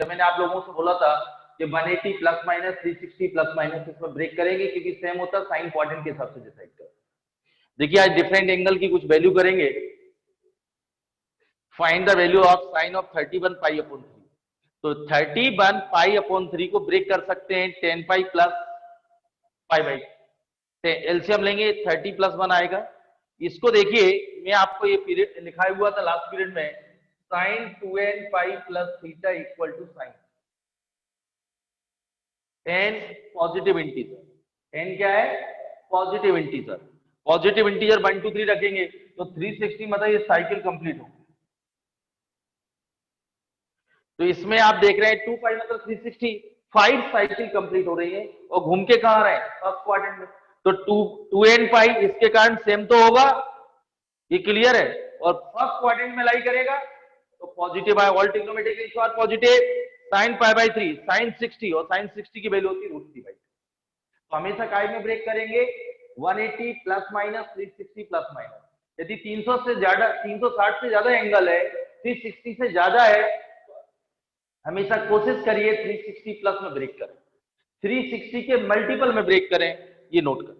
मैंने आप लोगों से बोला था कि 180 प्लस माइनस 360 प्लस माइनस इसमें ब्रेक करेंगे क्योंकि सेम होता है, साइन क्वाड्रेंट के हिसाब से डिसाइड कर। देखिए आज डिफरेंट एंगल की कुछ वैल्यू करेंगे। Find the value of sine of 31 pi upon 3। तो 31 पाई अपॉन 3 को ब्रेक कर सकते हैं 10 pi plus pi by. LCM लेंगे 30 प्लस 1 आएगा। इसको देखिए मैं आपको ये पीरियड लिखा हुआ था लास्ट पीरियड में, sine 2n pi plus theta equal to sine n positive integer. n क्या है? Positive integer. पॉजिटिव इंटीजर 1 2 3 रखेंगे तो 360 मतलब ये साइकिल कंप्लीट होगी। तो इसमें आप देख रहे हैं 2 पाई मतलब 360, 5 साइकिल कंप्लीट हो रही है और घूम के कहां रहे हैं? फर्स्ट क्वाड्रेंट में। तो 2n पाई इसके कारण सेम तो होगा, ये क्लियर है। और फर्स्ट क्वाड्रेंट में लाई करेगा तो पॉजिटिव आए, all trigonometric are positive. Sine pi by 3 sine 60 और साइन 60 की वैल्यू होती है √3 बाई। तो हमेशा काय में ब्रेक करेंगे 180 प्लस माइनस 360 प्लस माइनस। यदि 300 से ज्यादा 360 से ज्यादा एंगल है, 360 से ज्यादा है, हमेशा कोशिश करिए 360 प्लस में ब्रेक करें, 360 के मल्टीपल में ब्रेक करें, ये नोट करें।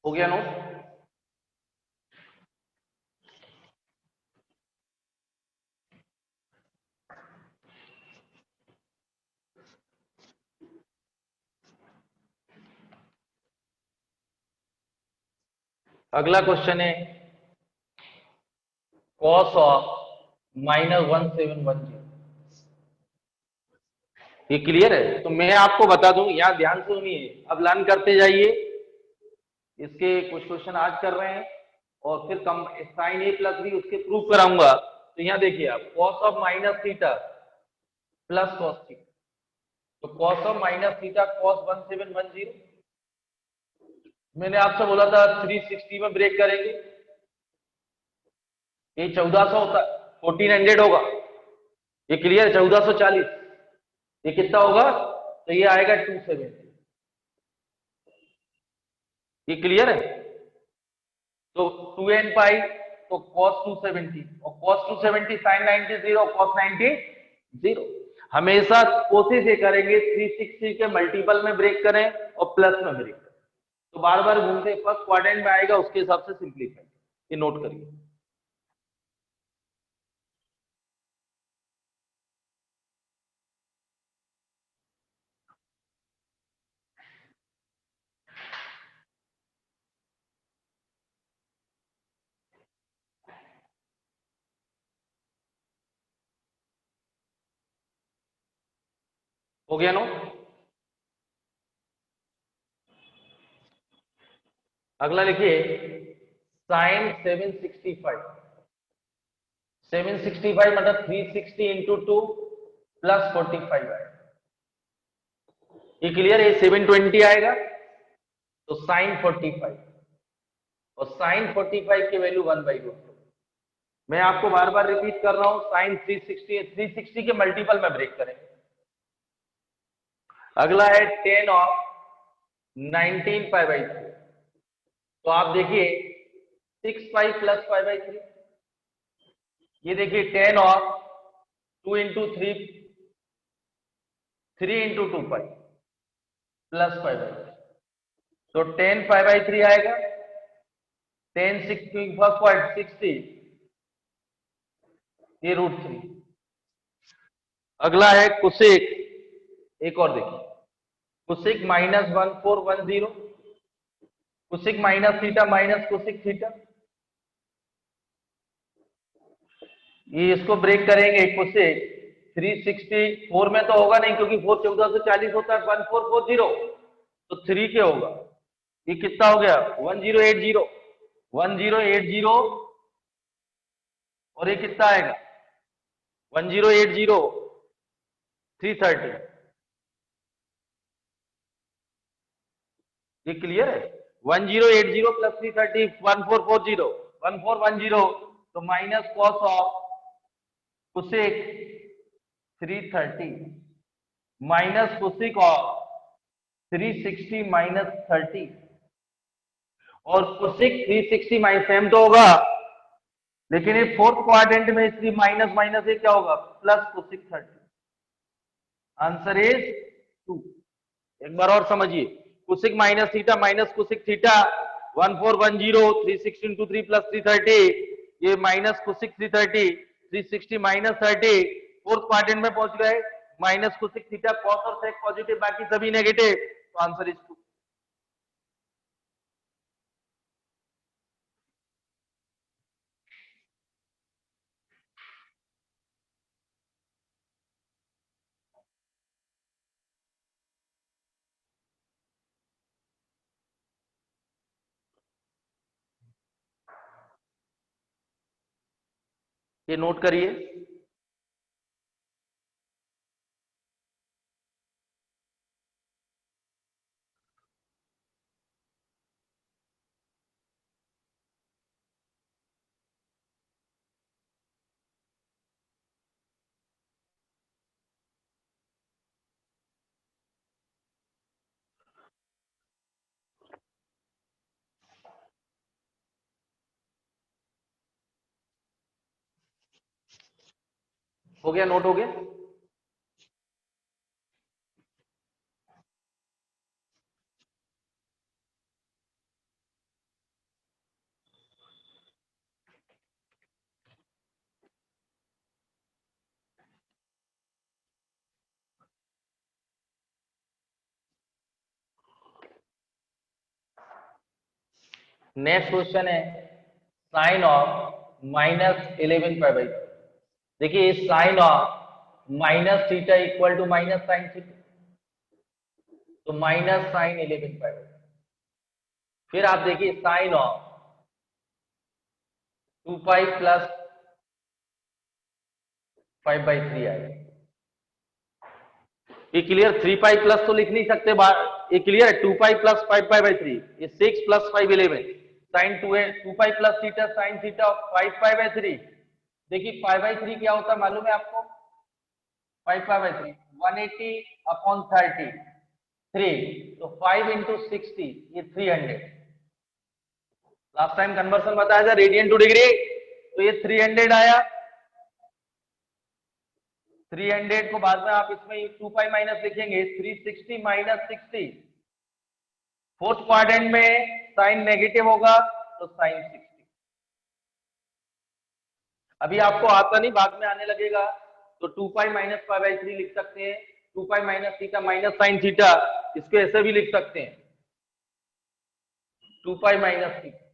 हो गया नोट? अगला क्वेश्चन है कॉस ऑफ -1710। ये क्लियर है? तो मैं आपको बता दूं, यहां ध्यान से सुनिए, अब लर्न करते जाइए। इसके कुछ क्वेश्चन आज कर रहे हैं और फिर come sine A plus B उसके प्रूफ कराऊंगा। तो यहां देखिए आप, cos of minus theta plus cos theta. तो cos of minus theta cos 1710। मैंने आपसे बोला था 360 में ब्रेक करेंगे, ये 1400 होता है, 1400 होगा, ये क्लियर है? 1440, ये कितना होगा? तो ये आएगा 270, ये क्लियर है? तो 2n पाई तो cos 270 और cos 270 sin 90 0 cos 90 0। हमेशा कोशिश ये करेंगे 360 के मल्टीपल में ब्रेक करें और प्लस में ब्रेक करें, तो बार बार घूमते फर्स्ट क्वाड्रेंट में आएगा, उसके हिसाब से सिंप्लीफाई, ये नोट करिए। हो गया नोट? अगला लिखिए साइन 765। 765 मतलब 360 इंटू 2 प्लस 45 आएगा, ये क्लियर है? 720 आएगा तो साइन 45 और साइन 45 की वैल्यू 1/√2। मैं आपको बार बार रिपीट कर रहा हूं, साइन 360 के मल्टीपल में ब्रेक करेंगे। अगला है टेन ऑफ 19 पाई बाई 3। तो आप देखिए 6 पाई प्लस पाई बाई 3, ये देखिए 10 of 2 into 3, 3 into 2 pi plus pi by 3, तो 10 पाई बाई 3 आएगा। 10 60, ये √3। अगला है कुसेक, एक और देखिए cosec -1410, cosec minus theta minus cosec theta, ये इसको ब्रेक करेंगे। कुसेक 364 में तो होगा नहीं क्योंकि 4 1440 होता है, 1440 तो 3 के होगा, ये कितना हो गया 1080। 1080 और ये कितना आएगा 1080 330। ये क्लियर है 1080 प्लस 330 1440 1410 तो minus cos of cosec 330 minus cosec of 360 minus 30 और कुसेक 360 माइनस सेम तो होगा लेकिन ये फोर्थ क्वाड्रेंट में इसलिए माइनस माइनस ये क्या होगा प्लस कुसेक 30। Answer is 2। एक बार और समझिए cosec minus theta minus cosec theta 1410 360 into 3 plus 330 ये minus cosec 330 360 minus 30 fourth quadrant में पहुंच गए माइनस कुसेक थीटा कॉस और सेक पॉजिटिव बाकी सभी नेगेटिव तो आंसर इज 2। ये नोट करिए हो गया नोट हो गया। नेक्स्ट क्वेश्चन है sine of minus 11 pi by. देखिए sine of minus theta equal to minus sine theta तो माइनस साइन 11 पाई बाई। फिर आप देखिए साइन ऑफ 2 पाई प्लस 5/3 आएगा। ये क्लियर 3 पाई प्लस तो लिख नहीं सकते ये क्लियर है 2 पाई प्लस 5 पाई बाई 3 ये 6 plus 5 11 sine 2 pi plus theta sine theta of 5 pi by 3। देखिए 5/3 क्या होता है मालूम है आपको 5 पाई बाई 3 180 अपॉन 30 3 तो 5 इंटू 60 ये 300। लास्ट टाइम कन्वर्सन बताया था रेडियन टू डिग्री तो ये 300 आया 300 को बाद में आप इसमें 2 पाई माइनस लिखेंगे 360 माइनस 60 फोर्थ क्वाड्रेंट में साइन नेगेटिव होगा तो साइन 60। अभी आपको आता नहीं बाद में आने लगेगा तो 2 पाई माइनस 5/3 लिख सकते हैं 2 pi minus theta minus sine theta इसको ऐसे भी लिख सकते हैं 2 pi minus theta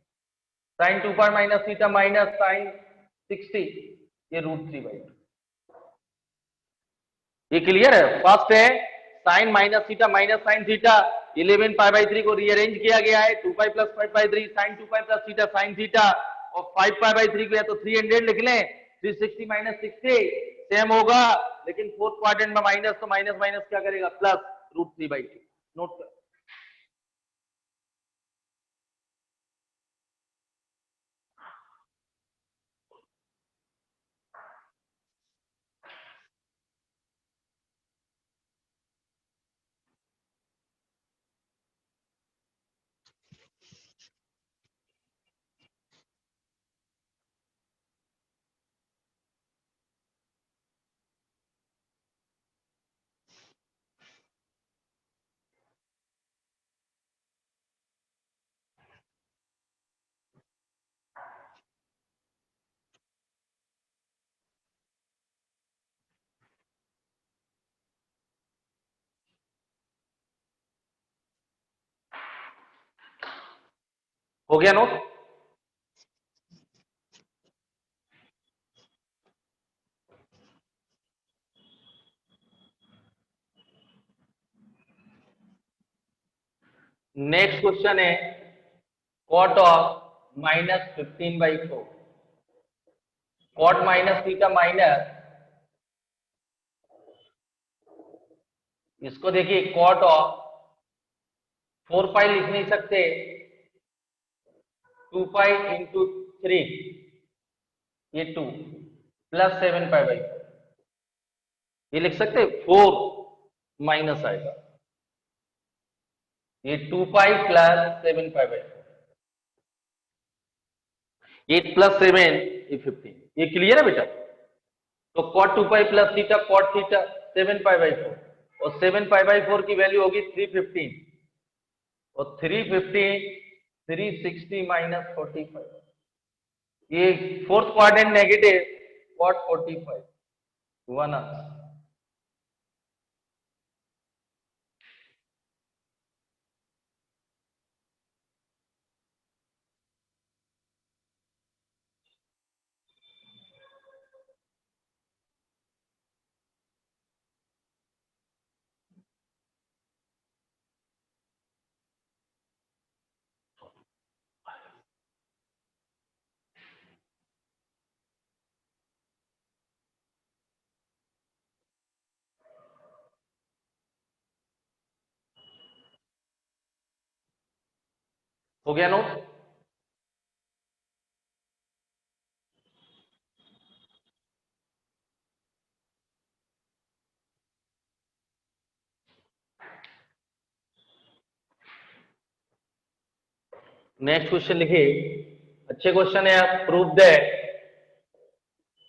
sine 2 pi minus theta minus sine 60 ये √3/2। ये क्लियर है फर्स्ट है sine minus theta minus sine theta 11 pi by 3 को रीअरेंज किया गया है 2 pi plus 5/3 sine 2 pi plus theta sine theta और 5 पाई बाई 3 को या तो 300 लिख लें 360 माइनस 60 सेम होगा लेकिन फोर्थ क्वाड्रेंट में माइनस तो माइनस माइनस क्या करेगा प्लस √3/2 नोट कर। हो गया नोट। नेक्स्ट क्वेश्चन है cot of -15/4 cot minus theta minus, इसको देखिए कॉट ऑफ 4 पाई लिख नहीं सकते, 2 पाई इंटू 3 ये 2 प्लस 7 पाई/4 ये लिख सकते, 4 माइनस आएगा, ये 2 पाई प्लस 7 पाई/4, 8 प्लस 7 ये 15, ये क्लियर है बेटा। तो cot 2 pi plus theta cot theta 7 पाई/4 और 7 पाई/4 की वैल्यू होगी 315 और 315 360 माइनस 45, ये fourth quadrant negative cot 45 1 answer. हो गया नोट। नेक्स्ट क्वेश्चन लिखिए, अच्छे क्वेश्चन है। आप prove that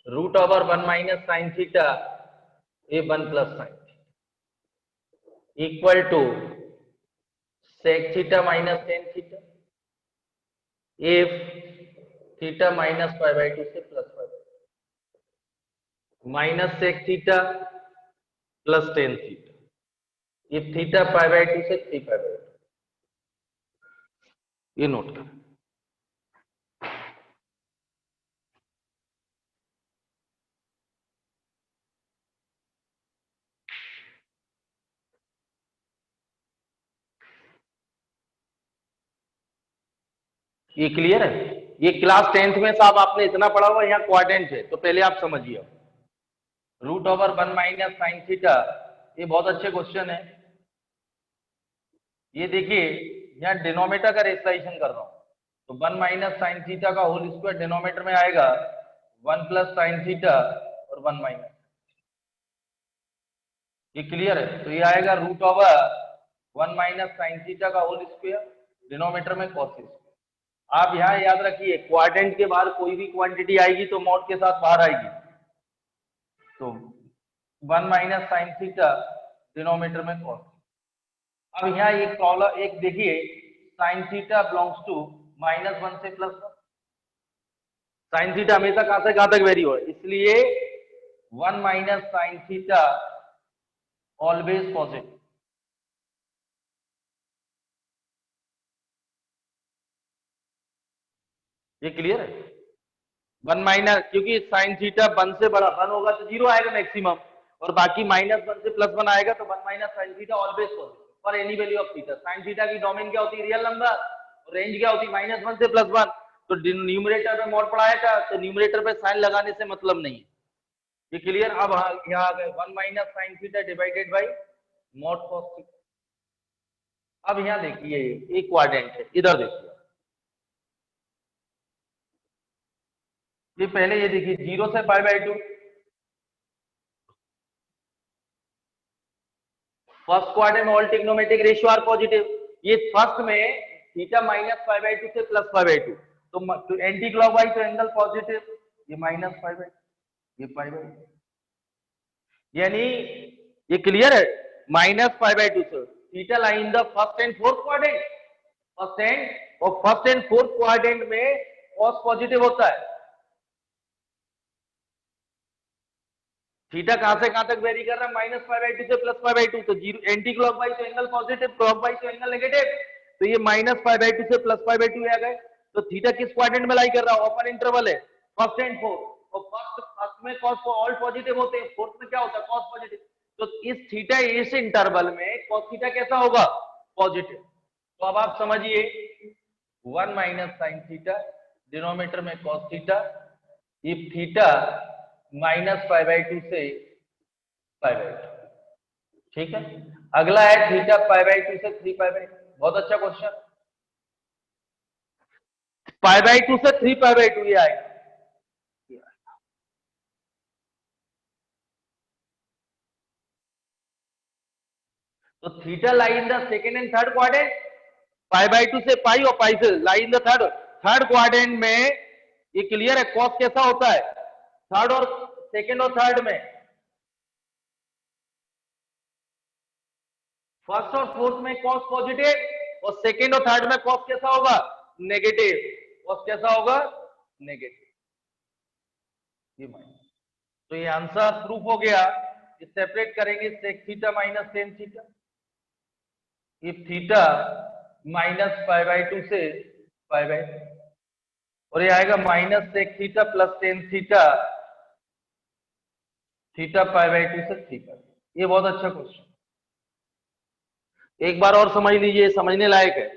root over 1 minus sine theta a 1 plus sine equal to sec theta minus tan theta if theta minus पाई/2 से plus pi minus sec theta plus tan theta if theta pi by two से 3 पाई/2, ये note करें। ये clear है। ये class 10th में साहब आपने इतना पढ़ा हुआ, यहाँ क्वाड्रेंट है तो पहले आप समझिए। Root over 1 minus sine theta, ये बहुत अच्छे क्वेश्चन है। ये देखिए यहाँ डिनोमिनेटर का रेशलाइजेशन कर रहा हूं, तो 1 माइनस साइन थीटा का होल स्क्वायर डिनोमिनेटर में आएगा 1 प्लस साइन थीटा और 1 माइनस, ये क्लियर है। तो ये आएगा root over 1 minus sine theta का होल स्क्वायर डिनोमिनेटर में कॉस स्क्वायर। आप यहाँ याद रखिए क्वाड्रेंट के बाहर कोई भी क्वांटिटी आएगी तो मॉड के साथ बाहर आएगी, तो 1 माइनस साइन थीटा डिनोमिनेटर में कॉस। अब यहाँ एक प्रॉब्लम एक देखिए, साइन थीटा बिलोंग्स टू -1 से +1, साइन थीटा हमेशा कहां से कहां तक वेरी हो, इसलिए 1 minus sine theta always positive. ये क्लियर है। 1 माइनस, क्योंकि साइन थीटा 1 से बड़ा 1 होगा तो 0 आएगा मैक्सिमम, और बाकी -1 से +1 आएगा, तो 1 minus sine theta always positive for any value of theta. Sine theta की डोमेन क्या होती है, रियल नंबर, और रेंज क्या होती है -1 से +1। तो न्यूमरेटर में मॉड पढ़ाया था, तो न्यूमरेटर पे साइन लगाने से मतलब नहीं है। ये क्लियर। अब यहाँ आ गए 1 minus sine theta divided by mod cos theta. अब यहाँ देखिए एक क्वाड्रेंट है, इधर देखिए, ये पहले ये देखिए 0 से पाई/2, फर्स्ट क्वाड्रेंट में all trigonometric ratio are positive. ये फर्स्ट में थीटा माइनस पाई/2 से प्लस पाई/2, तो एंटी क्लॉकवाइज तो एंगल पॉजिटिव, ये माइनस पाई/2 ये पाई/2, यानी ये क्लियर है। माइनस पाई/2 से theta lie in the first and fourth quadrant, first and fourth quadrant में कॉस पॉजिटिव होता है। थीटा कहां से कहां तक वेरी कर रहा है, -पाई/2 से +पाई/2, तो जीरो एंटी क्लॉकवाइज तो एंगल पॉजिटिव, क्लॉकवाइज तो एंगल नेगेटिव, तो ये -पाई/2 से +पाई/2 आ गए। तो थीटा किस क्वाड्रेंट में लाई कर रहा है, ओपन इंटरवल है, फर्स्ट एंड फोर्थ, और फर्स्ट में कॉस ऑल पॉजिटिव होते हैं, फोर्थ में क्या होता है कॉस पॉजिटिव। तो इस थीटा इस इंटरवल में कॉस थीटा कैसा होगा, पॉजिटिव। तो अब आप समझिए 1 माइनस साइन थीटा, डिनोमिनेटर में cos theta, if theta minus pi by 2 से पाई बाई 2। ठीक है, अगला है थीटा पाई बाई 2 से 3 पाई बाई 2। बहुत अच्छा क्वेश्चन। पाई बाई 2 से 3 पाई बाई 2 ये आएगा। तो theta lie in the second and third quadrant, pi by 2 से पाई और पाई से लाई इन द थर्ड क्वाड्रेंट में। ये क्लियर है कॉस कैसा होता है थर्ड और सेकेंड और थर्ड में। फर्स्ट और फोर्थ में कॉस पॉजिटिव और सेकेंड और थर्ड में कॉस कैसा होगा नेगेटिव। कॉस कैसा होगा नेगेटिव। ये माइनस, तो ये आंसर प्रूफ हो गया। सेपरेट करेंगे sec theta minus tan theta, if theta minus pi by 2 से पाई बाई 2, और ये आएगा minus sec theta plus tan theta, theta pi by 2 से थीटा। ये बहुत अच्छा क्वेश्चन, एक बार और समझ लीजिए, समझने लायक है।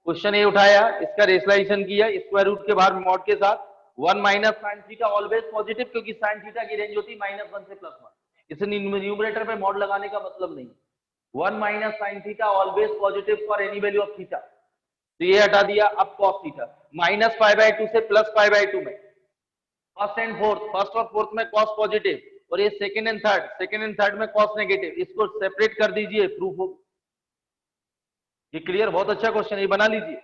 क्वेश्चन ये उठाया, इसका रेशनलाइजेशन किया स्क्वायर रूट के बाहर मॉड के साथ। 1 minus sine theta always positive, क्योंकि साइन थीटा की रेंज होती है -1 से +1। इसे न्यूमरेटर पे मॉड लगाने का मतलब नहीं। 1 minus sine theta always positive for any value of theta, तो ये हटा दिया। अब cos theta minus pi by 2 से प्लस पाई बाई 2 में फर्स्ट एंड फोर्थ, फर्स्ट और फोर्थ में कॉस पॉजिटिव, और ये सेकेंड एंड थर्ड में कॉस नेगेटिव। इसको सेपरेट कर दीजिए, प्रूफ हो। ये क्लियर, बहुत अच्छा क्वेश्चन, ये बना लीजिए।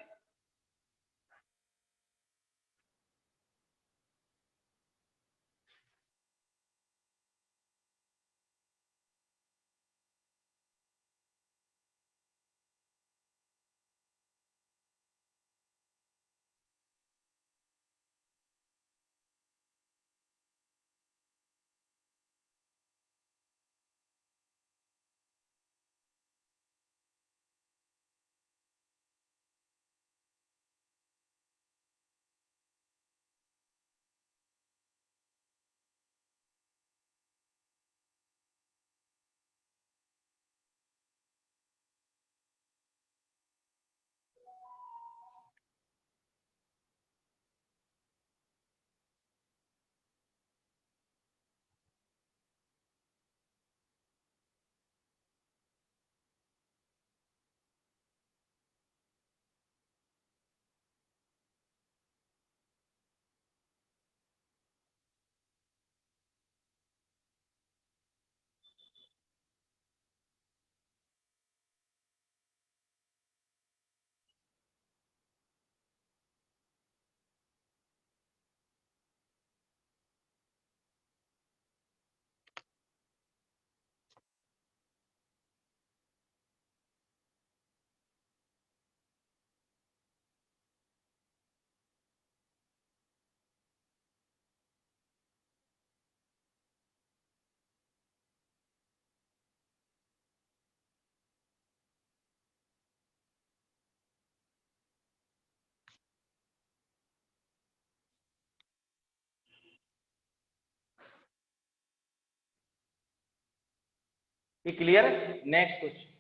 ये क्लियर है। नेक्स्ट क्वेश्चन,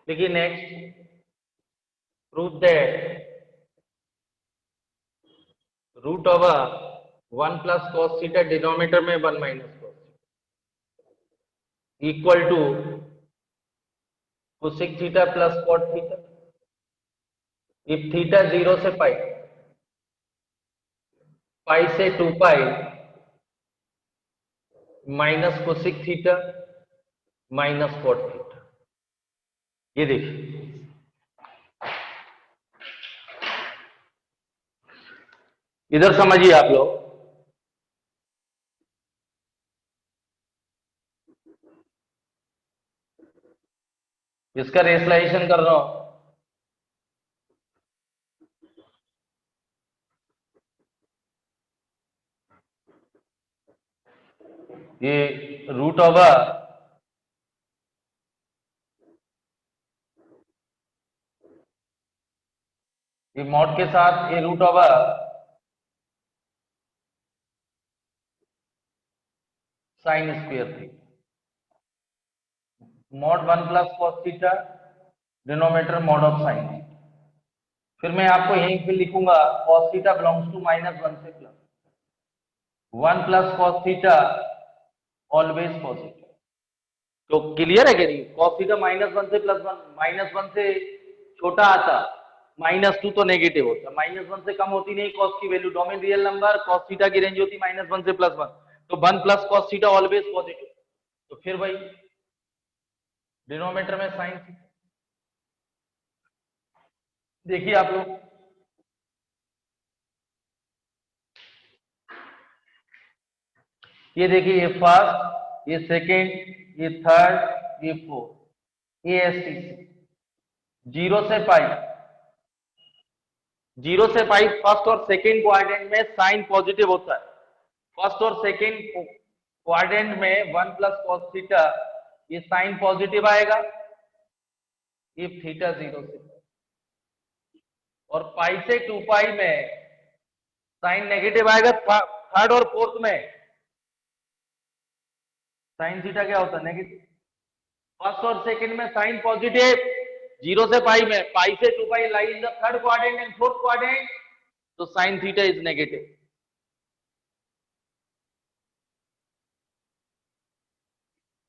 देखिए next, prove that root over 1 plus cos theta denominator में 1 minus cos equal to cosec theta plus cot theta, if theta 0 से पाई, पाई से 2 pi minus cosec theta minus cot theta. ये देखिए, इधर समझिए आप लोग, इसका रेशनलाइजेशन कर रहा हूं। ये रूट ओवर ये मॉड के साथ ये रूट ओवर साइन स्क्वायर थी, mod 1 plus cos theta, denominator mod of sine theta. फिर मैं आपको यहीं पे लिखूंगा कॉस थीटा बिलोंग्स टू -1 से plus 1 plus cos theta always positive. तो क्लियर है कि नहीं? कॉस थीटा -1 से +1, -1 से छोटा आता, -2 तो नेगेटिव होता, -1 से कम होती नहीं कॉस की value, domain real number, cos theta की रेंज होती -1 से +1, तो 1 plus cos theta always positive. तो फिर भाई डिनोमिनेटर में साइन थीटा, देखिए आप लोग, ये देखिए, ये फर्स्ट, ये सेकेंड, ये थर्ड, ये फोर्थ, ये एस टी सी, 0 से पाई फर्स्ट और सेकेंड क्वाड्रेंट में साइन पॉजिटिव होता है। फर्स्ट और सेकेंड क्वाड्रेंट में 1 प्लस कॉस थीटा, ये साइन पॉजिटिव आएगा इफ थीटा 0 से, और पाई से 2 पाई में साइन नेगेटिव आएगा। थर्ड और फोर्थ में साइन थीटा क्या होता है? नेगेटिव। फर्स्ट और सेकंड में साइन पॉजिटिव, 0 से पाई में, पाई से 2 pi lie in the third quadrant and fourth quadrant, तो साइन थीटा इज नेगेटिव।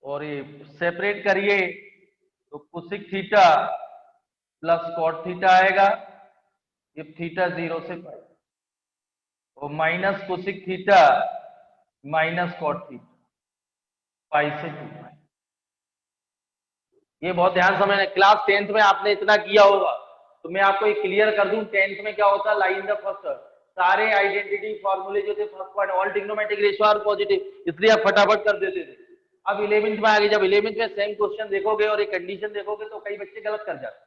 और ये सेपरेट करिए तो cosec theta plus cot theta आएगा इफ थीटा 0 से पाई, और minus cosec theta minus cot theta pi से 2 पाई। ये बहुत ध्यान समझना, क्लास 10th में आपने इतना किया होगा, तो मैं आपको ये क्लियर कर दूं, 10th में क्या होता है, लाई इन द फर्स्ट, सारे आइडेंटिटी फॉर्मूले जो थे first part, all trigonometric ratio are positive, इसलिए आप फटाफट कर देते थे। अब 11th में आ गए, जब 11th में सेम क्वेश्चन देखोगे और एक कंडीशन देखोगे तो कई बच्चे गलत कर जाते,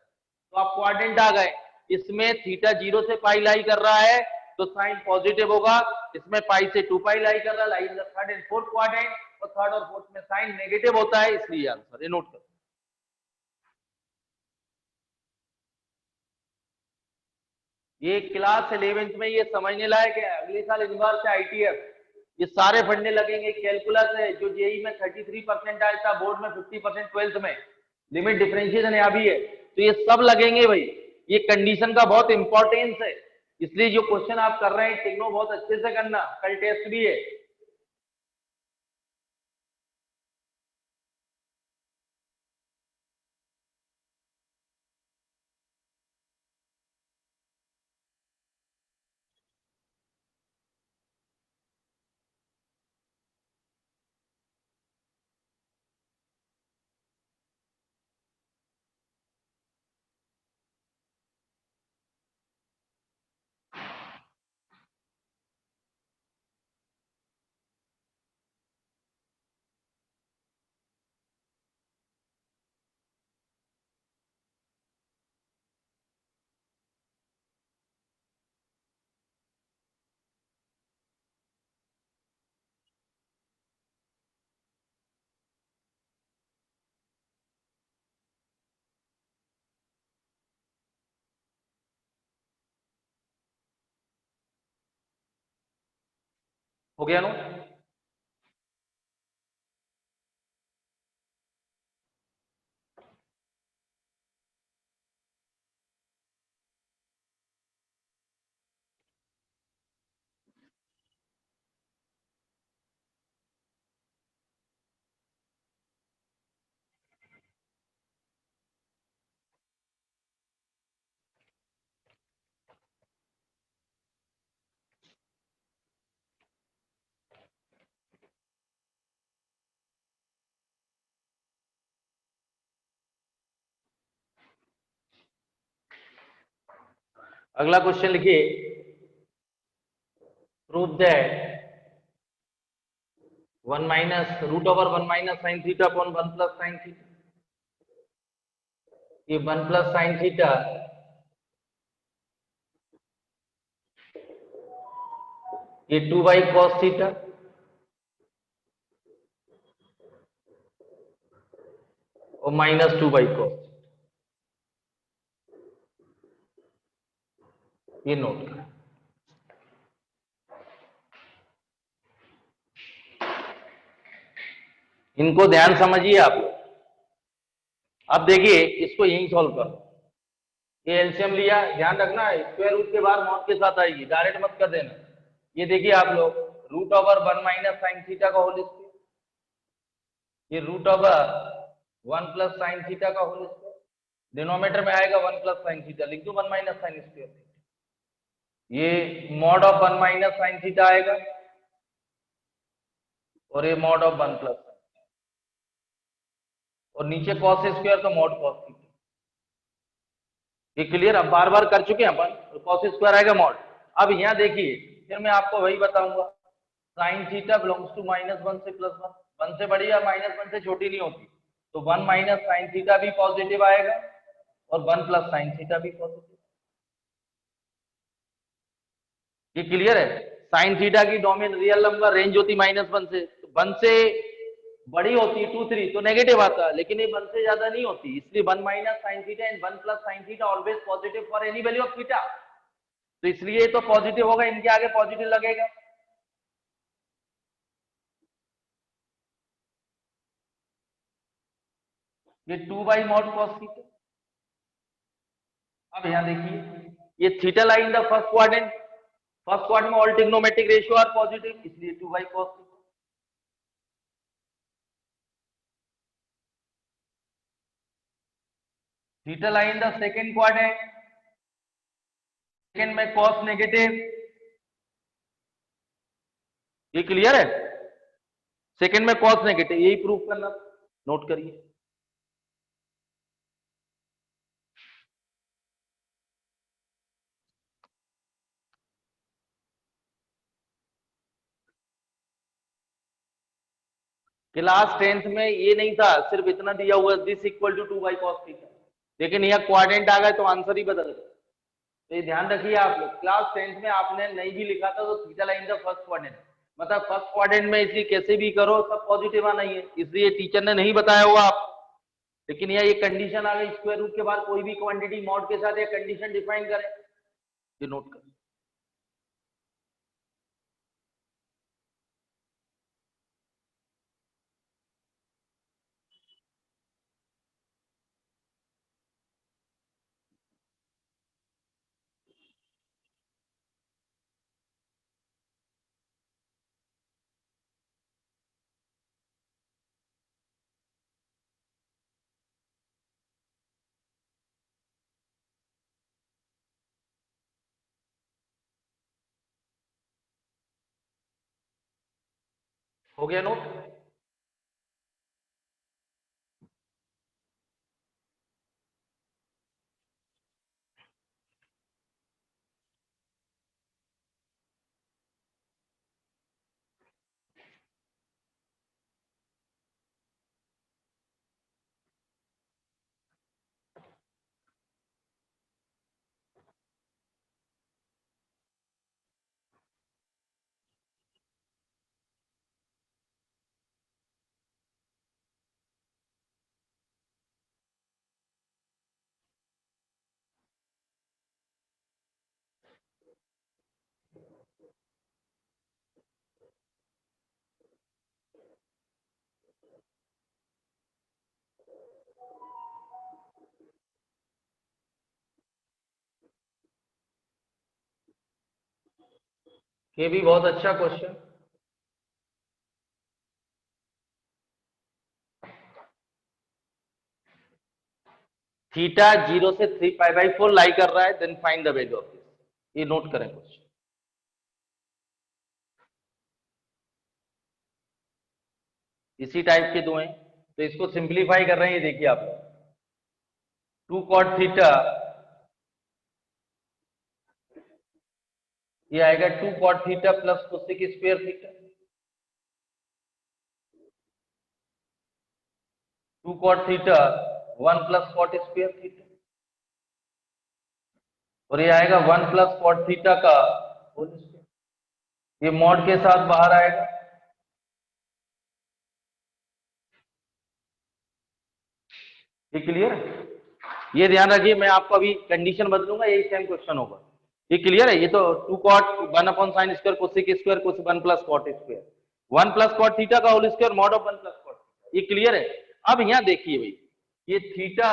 तो आप क्वाड्रेंट आ गए, इसमें थीटा 0 से पाई लाई कर रहा है तो साइन पॉजिटिव होगा, इसमें पाई से 2 पाई लाई कर रहा है, lie in the third and fourth quadrant, और थर्ड और फोर्थ में साइन नेगेटिव होता है, इसलिए आंसर, ये नोट करो। ये क्लास 11th में ये समझने लायक है, अगले साल इनवर्स आईटीएफ ये सारे पढ़ने लगेंगे, कैलकुलस है जो जेई में 33% आया था, बोर्ड में 50% 12th में, लिमिट डिफरेंशिएशन यहाँ भी है, तो ये सब लगेंगे भाई। ये कंडीशन का बहुत इंपॉर्टेंस है, इसलिए जो क्वेश्चन आप कर रहे हैं टिग्नो बहुत अच्छे से करना, कल टेस्ट भी है। हो गया नो? अगला क्वेश्चन लिखिए, prove that 1 minus root over 1 minus sine theta upon 1 plus sine theta, ये 1 प्लस साइन थीटा ये 2 बाई कॉस थीटा और -2/cos, ये नोट करें। इनको ध्यान समझिए आप लोग। अब देखिए इसको यही सॉल्व करो। ये एलसीएम लिया, ध्यान रखना स्क्वायर रूट के बाद मॉड के साथ आएगी, डायरेक्ट मत कर देना। ये देखिए आप लोग, रूट ओवर 1 - sin थीटा का होल स्क्वायर, ये रूट ओवर 1 + sin थीटा का होल स्क्वायर, डिनोमिनेटर में आएगा 1 + sin थीटा, लिख दो 1 - sin स्क्वायर। ये मॉड ऑफ 1 - sin थीटा आएगा और ये मॉड ऑफ 1 + और नीचे cos स्क्वायर तो मॉड cos थीटा। ये क्लियर? अब बार बार कर चुके हैं अपन, तो cos स्क्वायर आएगा मॉड। अब यहाँ देखिए, फिर मैं आपको वही बताऊंगा, sin थीटा बिलोंग्स टू -1 से +1, 1 से बड़ी या -1 से छोटी नहीं होती, तो 1 - sin थीटा भी पॉजिटिव आएगा और 1 + sin थीटा भी पॉजिटिव। ये क्लियर है? sin थीटा की डोमेन रियल नंबर रेंज होती -1 से, तो 1 से बड़ी होती 2, 3 तो नेगेटिव आता है, लेकिन ये 1 से ज्यादा नहीं होती, इसलिए 1 - sin theta and 1 + sin theta always positive for any value of theta, तो इसलिए तो पॉजिटिव होगा, इनके आगे पॉजिटिव लगेगा। ये 2/mod cos थीटा। अब यहां देखिए, ये theta line the first quadrant, first quadrant में all trigonometric ratio are positive, इसलिए 2/cos theta. Theta line the second quadrant, second में cos नेगेटिव, ये क्लियर है? सेकंड में cos नेगेटिव, यही प्रूफ करना, नोट करिए। क्लास 10th में ये नहीं था, सिर्फ इतना दिया हुआ this equal to 2/cos theta, लेकिन यहाँ क्वाड्रेंट आ गए तो आंसर ही बदल गया। तो ये ध्यान रखिए आप लोग, क्लास 10th में आपने नहीं भी लिखा था तो theta line the first quadrant, मतलब फर्स्ट क्वाड्रेंट में इसलिए कैसे भी करो सब पॉजिटिव आना ही है, इसलिए टीचर ने नहीं बताया होगा आपको, लेकिन यहाँ ये कंडीशन आ गई, स्क्वायर रूट के बाद कोई भी क्वांटिटी मॉड के साथ ये कंडीशन डिफाइन करें, ये नोट करें। हो गया नोट? ये भी बहुत अच्छा क्वेश्चन। थीटा 0 से 3π/4 लाई कर रहा है, then find the value of this, ये नोट करें क्वेश्चन। इसी टाइप के दो हैं, तो इसको सिंप्लीफाई कर रहे हैं, ये देखिए आप लोग, 2 cot थीटा, ये आएगा 2 cot theta plus cosec square theta, 2 cot theta 1 + cot square theta, और ये आएगा 1 + cot थीटा का होल स्क्वायर, ये मॉड के साथ बाहर आएगा, ये क्लियर है? ये ध्यान रखिए, मैं आपको अभी कंडीशन बदलूंगा, यही सेम क्वेश्चन होगा। ये क्लियर है? ये तो 2 cot 1 upon sine square cosec square cos 1 plus cot square 1 plus cot theta का whole square mod of 1 plus cot. ये क्लियर है? अब यहाँ देखिए भाई, ये थीटा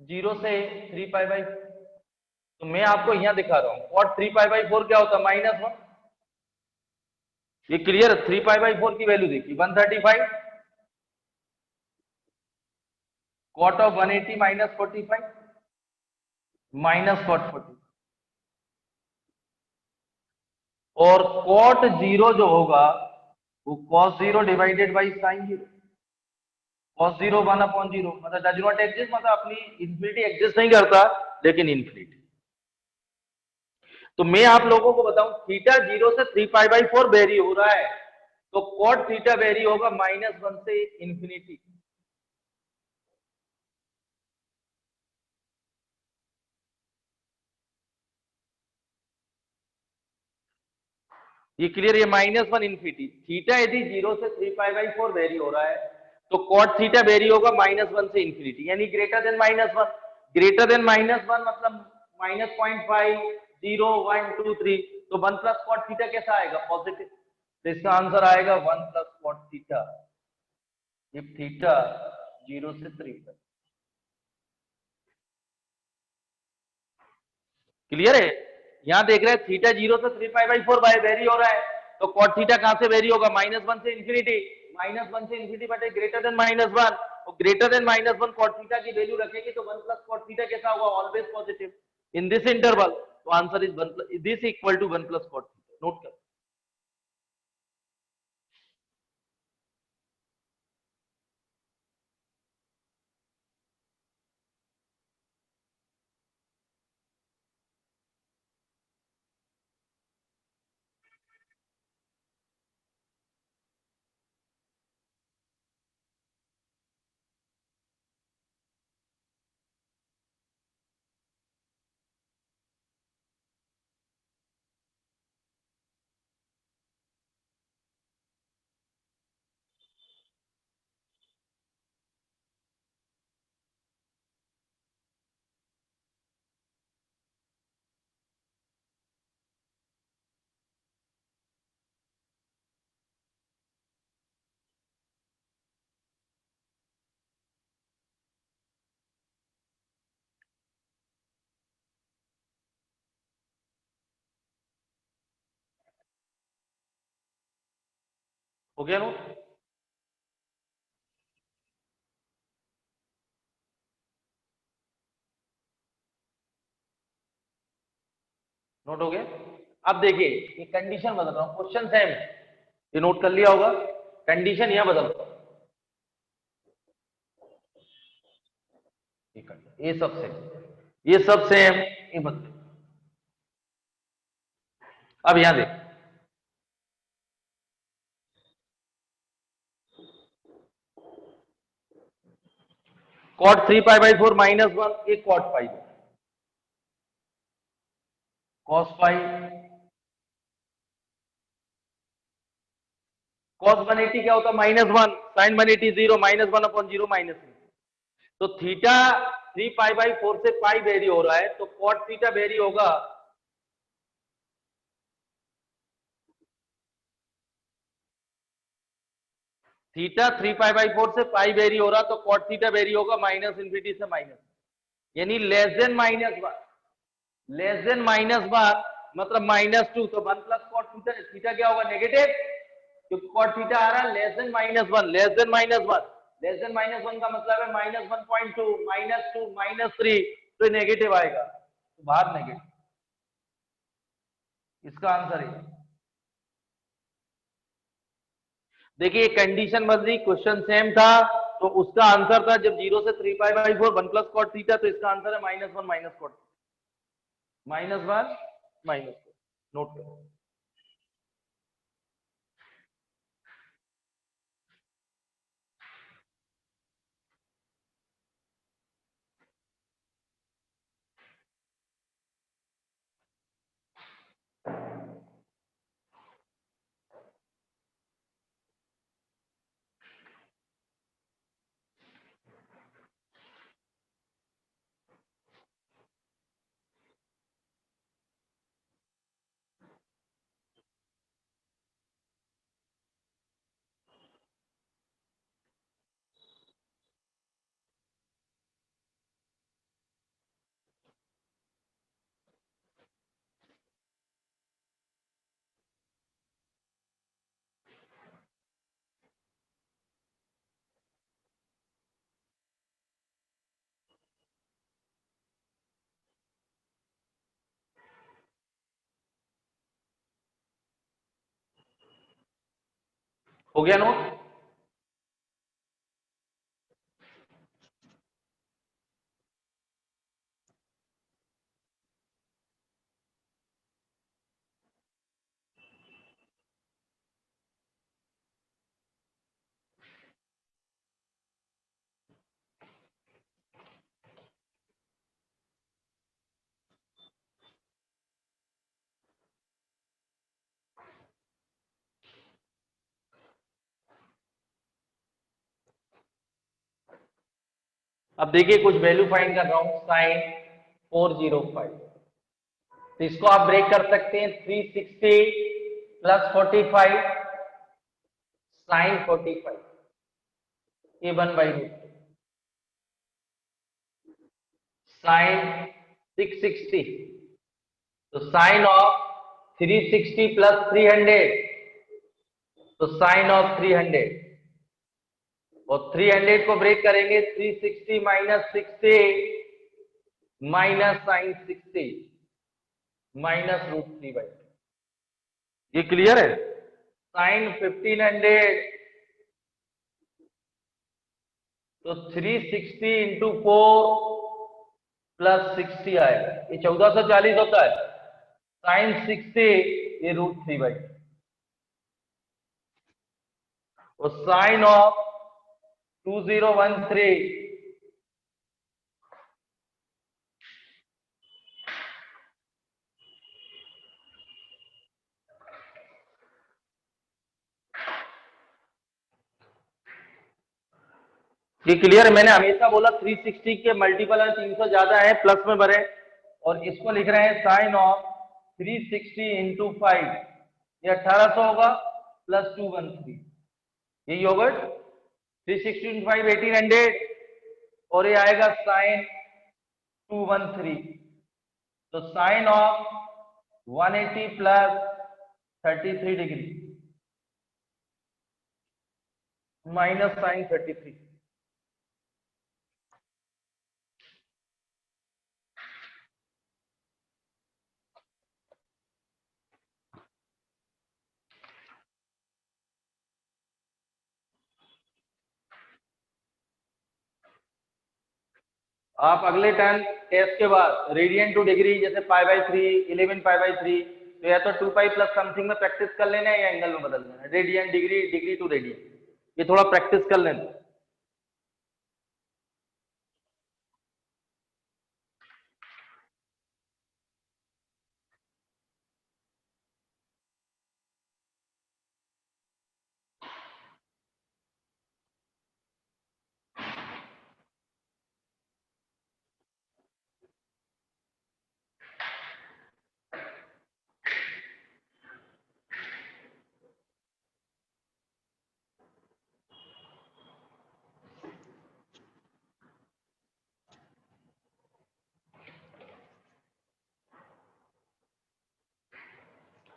0 से 3 पाई बाई, तो मैं आपको यहाँ दिखा रहा हूँ कॉट 3 पाई बाई 4 क्या होता है? -1। ये क्लियर है? 3 पाई बाई 4 की वैल्यू देखिए 135, कॉट ऑफ 180 -45 कॉट 40, और कॉट 0 जो होगा वो cos 0 divided by sine 0, cos 0 1 upon 0, मतलब डज नॉट एग्जिस्ट, मतलब अपनी इंफिनिटी एग्जिस्ट नहीं करता, लेकिन इंफिनिटी। तो मैं आप लोगों को बताऊं, थीटा 0 से 3 पाई बाई 4 वेरी हो रहा है, तो कॉट थीटा वेरी होगा -1 से इंफिनिटी। ये क्लियर? ये -1 इंफिनिटी, थीटा यदि 0 से 3 पाई बाई 4 वेरी हो रहा है, तो कॉट थीटा वेरी होगा -1 से इंफिनिटी, यानी ग्रेटर देन -1। ग्रेटर देन -1 मतलब -0.5 0 1 2 3, तो 1 प्लस कॉट थीटा कैसा आएगा? पॉजिटिव। तो इसका आंसर आएगा 1 plus cot theta if theta 0 से 3 तक। क्लियर है? यहां देख रहे हैं थीटा 0 से 3 पाई बाई 4 बाय वेरी हो रहा है, तो कॉट थीटा कहां से वेरी होगा? -1 से इंफिनिटी, -1 से इंफिनिटी बटे ग्रेटर देन -1, और ग्रेटर देन -1 कॉट थीटा की वैल्यू रखेंगे तो 1 प्लस कॉट थीटा कैसा होगा? Always positive in this interval. तो answer is 1 this equal to 1 plus cot theta. Note कर। हो गया नोट? नोट हो गया? अब देखिए, ये कंडीशन बदल रहा हूं, क्वेश्चन सेम है, ये नोट कर लिया होगा। कंडीशन यहां बदल रहा हूं, ये सब सेम, ये सब सेम, ये बदल। अब यहां देख, कॉट 3 पाई बाई 4 -1, एक cot pi, cos pi, cos 180 क्या होता है? -1, साइन 180 0, -1 अपॉन 0 -1। तो थीटा 3 पाई बाई 4 से पाई वेरी हो रहा है, तो कॉट थीटा वेरी होगा, थीटा 3 पाई बाई 4 से पाई वेरी हो रहा, तो कॉट थीटा वेरी होगा -इंफिनिटी से माइनस, यानी -1, लेस देन -1 मतलब -2, तो 1 प्लस कॉट थीटा, थीटा क्या होगा? नेगेटिव, क्योंकि कॉट थीटा आ रहा है less than -1, less than -1, less than -1 का मतलब है -1.2 -2 -3, तो नेगेटिव आएगा, तो बाहर नेगेटिव, इसका आंसर है। देखिए कंडीशन बदली, क्वेश्चन सेम था, तो उसका आंसर था जब 0 से 3 pi by 4 1 plus cot theta, तो इसका आंसर है -1 माइनस कॉट, -1 माइनस, नोट करो। हो गया नोट? अब देखिए कुछ वैल्यू फाइंड कर रहा हूं, साइन 405, तो इसको आप ब्रेक कर सकते हैं 360 प्लस 45 साइन 45, ये 1/√3 साइन 660, तो साइन ऑफ 360 प्लस 300, तो साइन ऑफ 300, और 300 को ब्रेक करेंगे 360 माइनस 60 माइनस साइन 60 माइनस √3/, ये क्लियर है? साइन 1500, तो 360 इंटू 4 प्लस 60 आएगा, ये 1440 होता है, साइन 60 ये √3/, और साइन ऑफ 2013 ये क्लियर है? मैंने हमेशा बोला 360 के मल्टीपल है 300 ज्यादा है, प्लस में भरे, और इसको लिख रहे हैं साइन ऑफ 360 इंटू 5, ये 1800 होगा, प्लस 213, यही होगा 360 इंटू 5 1800, और ये आएगा साइन 213, तो sine of 180 plus 33 degree minus sine 33, आप अगले टाइम टेस्ट के बाद रेडियन टू डिग्री जैसे π/3 11 π/3, तो या तो 2π प्लस समथिंग में प्रैक्टिस कर लेना है या एंगल में बदल लेना है, radian degree degree to radian, ये थोड़ा प्रैक्टिस कर लेना।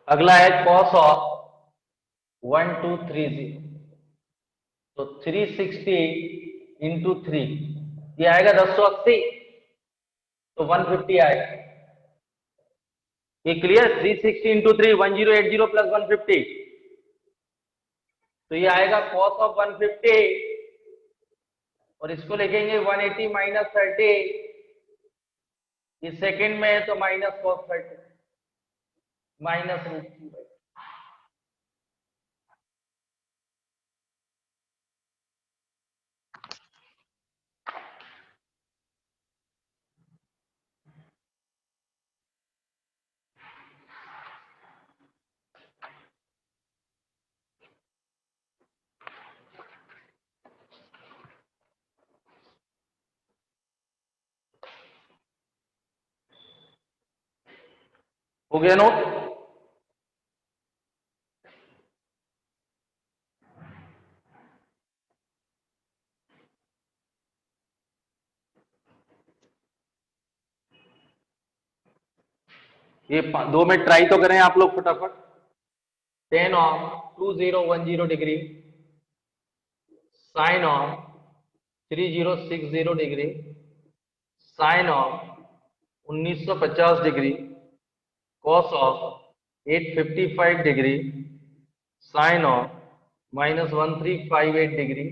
अगला है कॉस ऑफ 1230, तो 360 इंटू 3, ये आएगा 1080, तो 150 आएगा, ये क्लियर? 360 इंटू 3 1080 प्लस 150, तो ये आएगा कॉस ऑफ 150, और इसको लिखेंगे 180 माइनस 30, ये सेकंड में है तो माइनस कॉस 30 माइनस √3/, हो गया नोट? ये दो में ट्राई तो करें आप लोग फटाफट। tan of 2010 degree sine of 3060 degree sine of 1950 degree cos of 855 degree sine of -1358 degree,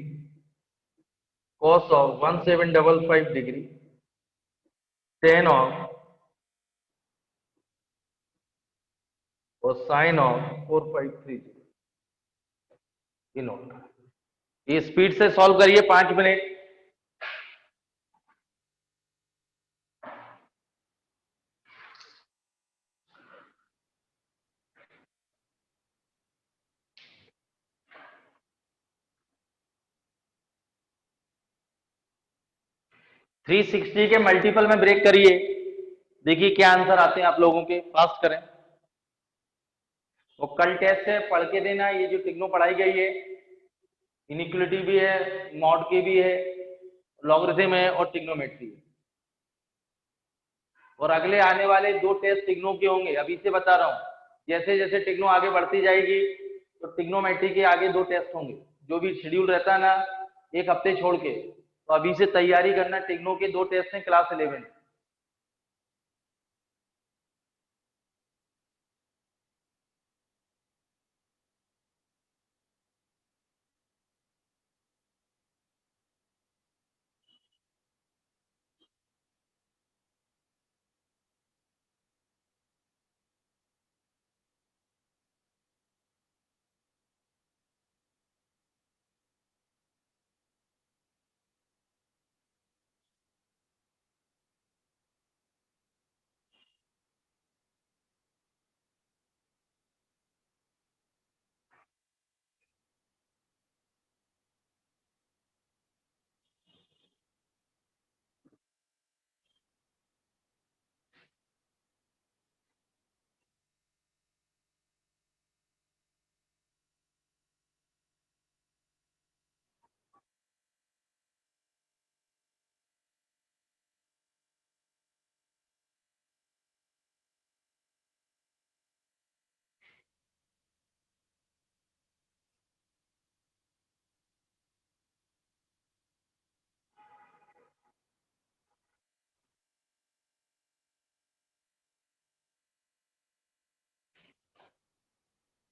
cos of 1755 degree, tan of और साइन ऑफ 4530। ये नोट, ये स्पीड से सॉल्व करिए 5 मिनट। थ्री सिक्सटी के मल्टीपल में ब्रेक करिए, देखिए क्या आंसर आते हैं आप लोगों के, फास्ट करें। और कल टेस्ट है, पढ़ के देना। ये जो टिग्नो पढ़ाई गई है, इनिक्वलिटी भी है, मॉड की भी है, लॉगरिथम है और टिग्नोमेट्री है। और अगले आने वाले 2 टेस्ट टिग्नो के होंगे, अभी से बता रहा हूं। जैसे जैसे टिग्नो आगे बढ़ती जाएगी तो टिग्नोमेट्री के आगे 2 टेस्ट होंगे, जो भी शेड्यूल रहता है ना, 1 हफ्ते छोड़ के। तो अभी से तैयारी करना, टिग्नो के 2 टेस्ट हैं क्लास 11।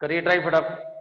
करिए ट्राई फटाफट।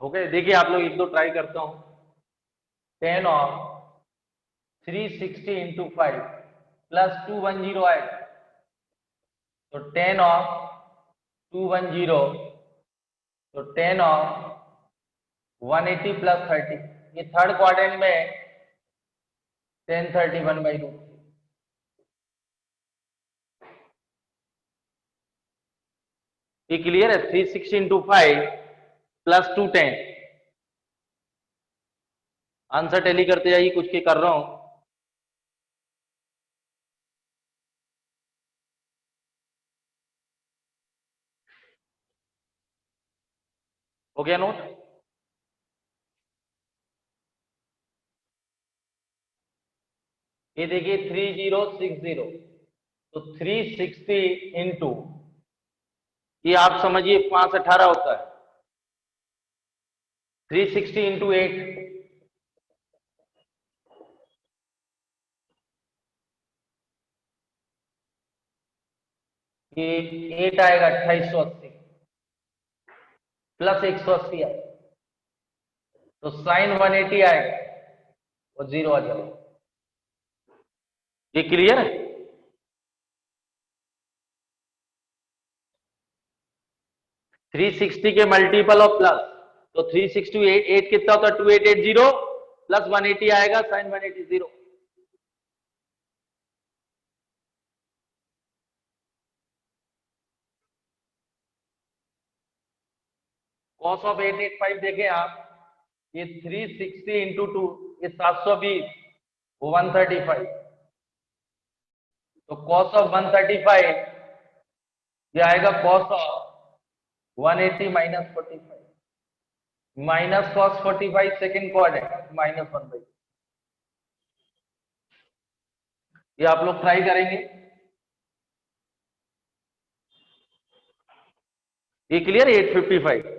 हो गए, देखिए आप लोग 1-2 ट्राई करता हूं। 10 ऑफ 360 इंटू 5 प्लस 210 आएगा। तो 10 ऑफ 210, तो 10 ऑफ 180 प्लस 30, ये थर्ड क्वाड्रेंट में 1031/2। ये क्लियर है? 360 इंटू 5 प्लस 210। आंसर टैली करते जाइए, कुछ के कर रहा हूं। हो गया नोट? ये देखिए 3060, तो 360 इंटू, ये आप समझिए 518 होता है। 360 इंटू 8, ये 8 आएगा 2880 प्लस 180 आएगा, तो साइन 180 आएगा और 0 आ जाएगा। ये क्लियर है? 360 के मल्टीपल ऑफ प्लस, तो 360 8 कितना होता है 2880 प्लस 180 आएगा साइन 180। कॉस ऑफ 885 देखें आप, ये 360 इंटू 2, ये 720, वो 135, तो कॉस ऑफ 135 ये आएगा cos of 180 minus 45 minus cos 45 second quad है -1/, ये आप लोग ट्राई करेंगे। ये क्लियर है 855।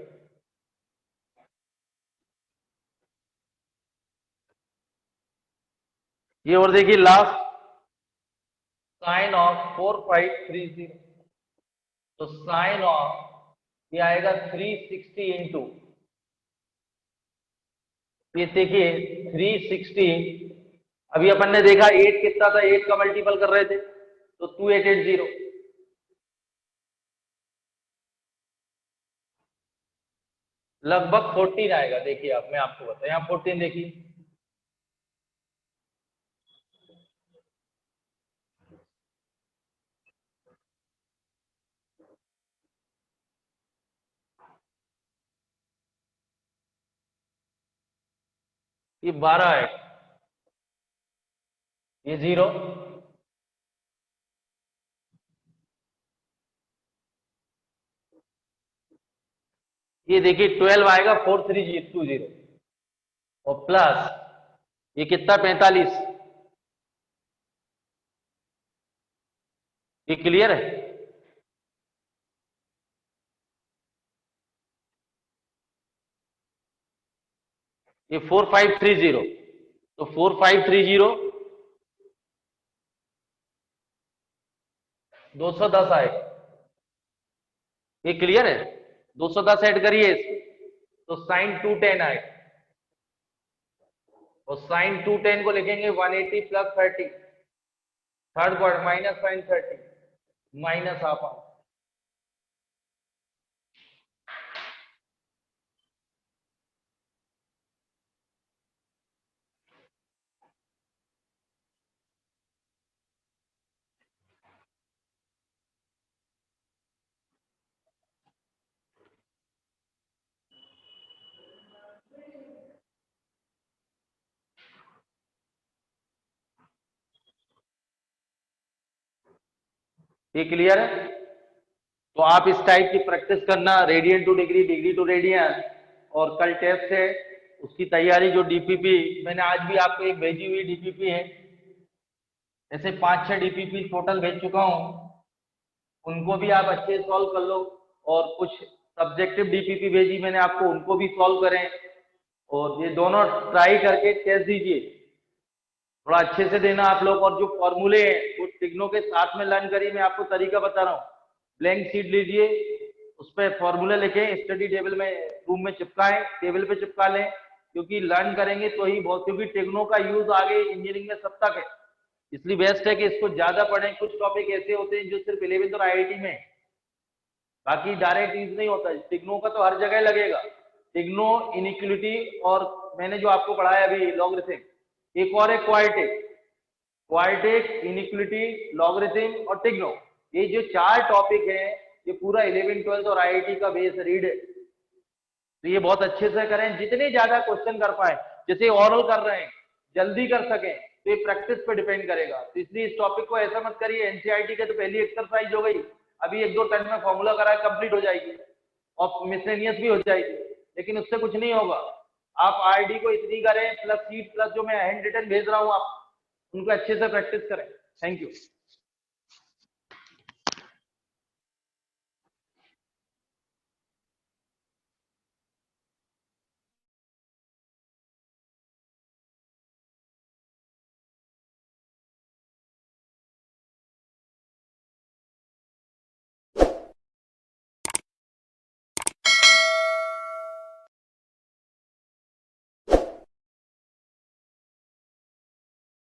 ये और देखिए लास्ट साइन ऑफ 4530, तो साइन ऑफ ये आएगा 360 इंटू, ये देखिए 360, अभी अपन ने देखा 8 कितना था, 8 का मल्टीपल कर रहे थे तो 2880, लगभग 14 आएगा। देखिए आप, मैं आपको बताऊं, यहाँ 14 देखिए, ये 12 है, ये 0, ये देखिए 12 आएगा 4320, और प्लस ये कितना 45, ये क्लियर है। ये 4530, तो 4530 210 आएगा, ये क्लियर है। 210 ऐड करिए इसको, तो साइन 210 आएगा, और साइन 210 को लिखेंगे 180 plus 30, third quarter minus sine 30 minus half hour, ये क्लियर है। तो आप इस टाइप की प्रैक्टिस करना, radian to degree, degree to radian, और कल टेस्ट है उसकी तैयारी, जो डीपीपी मैंने आज भी आपको एक भेजी हुई डीपीपी है, ऐसे 5-6 डीपीपी टोटल भेज चुका हूं, उनको भी आप अच्छे से सॉल्व कर लो, और कुछ सब्जेक्टिव डीपीपी भेजी मैंने आपको, उनको भी सॉल्व करें, और ये दोनों ट्राई करके टेस्ट दीजिए, थोड़ा अच्छे से देना आप लोग। और जो फॉर्मूले हैं वो टिग्नो के साथ में लर्न करिए, मैं आपको तरीका बता रहा हूँ। ब्लैंक शीट लीजिए, उस पर फॉर्मूले लिखें, स्टडी टेबल में रूम में चिपकाएं, टेबल पे चिपका लें, क्योंकि लर्न करेंगे तो ही बहुत, क्योंकि टिग्नो का यूज आगे इंजीनियरिंग में सब तक है, इसलिए बेस्ट है कि इसको ज्यादा पढ़ें। कुछ टॉपिक ऐसे होते हैं जो सिर्फ 11th और IIT में, बाकी डायरेक्ट यूज नहीं होता। टिग्नो का तो हर जगह लगेगा, टिग्नो, इनइक्वालिटी, और मैंने जो आपको पढ़ाया अभी लॉगरिथम, एक और है क्वाड्रेटिक, क्वाड्रेटिक, इनइक्वालिटी, लॉगरिथम और टिग्नो, ये जो 4 टॉपिक है ये पूरा 11th 12th और IIT का बेस रीड है, तो ये बहुत अच्छे से करें, जितने ज्यादा क्वेश्चन कर पाए, जैसे ऑरल कर रहे हैं जल्दी कर सकें, तो ये प्रैक्टिस पे डिपेंड करेगा। तो इसलिए इस टॉपिक को ऐसा मत करिए, एनसीईआरटी के तो पहली एक्सरसाइज हो गई, अभी 1-2 टर्म में फॉर्मूला करा कंप्लीट हो जाएगी, और मिसलेनियस भी हो जाएगी, लेकिन उससे कुछ नहीं होगा। आप आरडी को इतनी करें, प्लस सीट, प्लस जो मैं हैंड रिटन भेज रहा हूँ आप उनको अच्छे से प्रैक्टिस करें। Thank you.